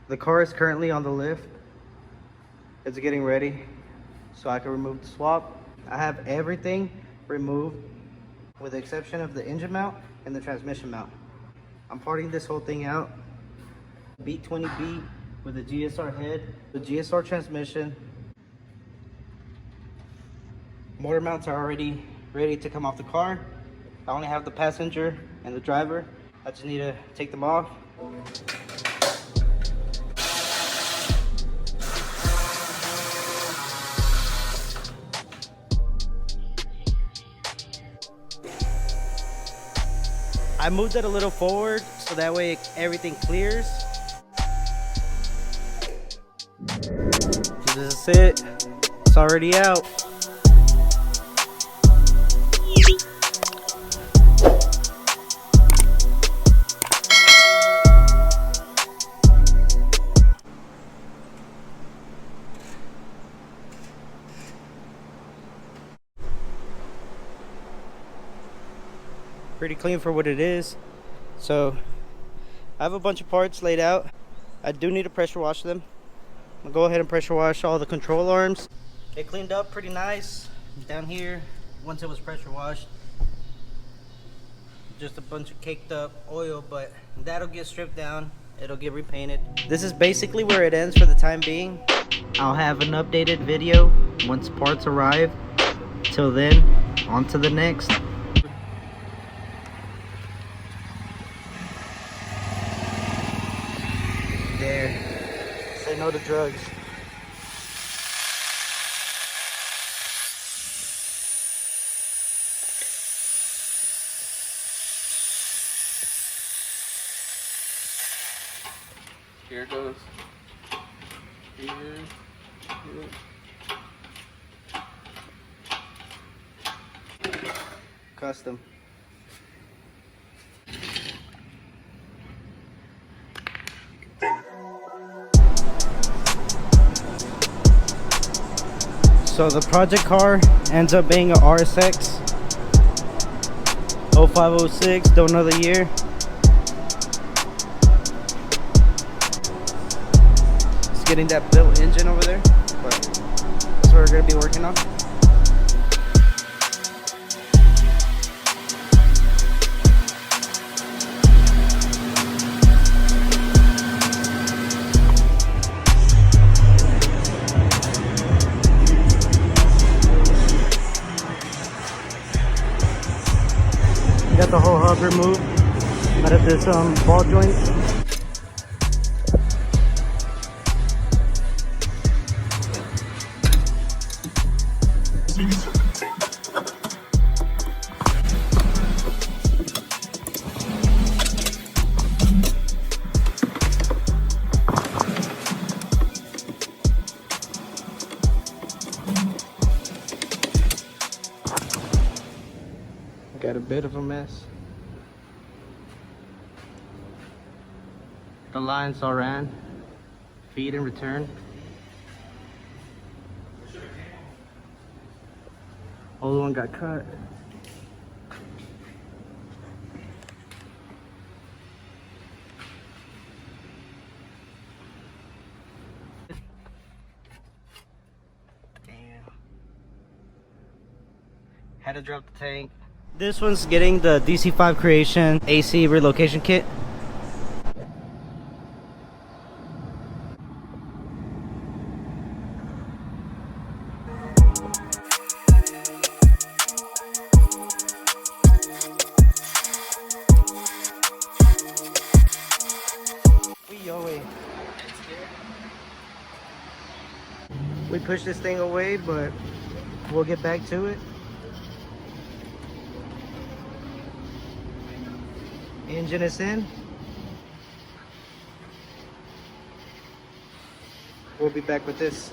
The car is currently on the lift. It's getting ready so I can remove the swap. I have everything removed with the exception of the engine mount and the transmission mount. I'm parting this whole thing out. B20B with a GSR head, the GSR transmission. Motor mounts are already ready to come off the car. I only have the passenger and the driver. I just need to take them off. I moved it a little forward so that way everything clears. This is it. It's already out. Pretty clean for what it is. So I have a bunch of parts laid out. I do need to pressure wash them. I'll go ahead and pressure wash all the control arms. It cleaned up pretty nice down here once it was pressure washed. Just a bunch of caked up oil, but that'll get stripped down. It'll get repainted. This is basically where it ends for the time being. I'll have an updated video once parts arrive. Till then, on to the next. There. Say no to drugs. Here it goes. Here. Custom. So the project car ends up being a Rsx 0506, don't know the year. It's getting that built engine over there, but that's what we're going to be working on. Got the whole hub removed out of this ball joint. Got a bit of a mess. The lines all ran. Feed and return. Old one got cut. Damn. Had to drop the tank. This one's getting the dc5 creation AC relocation kit. We pushed this thing away, but we'll get back to it. Engine is in. We'll be back with this.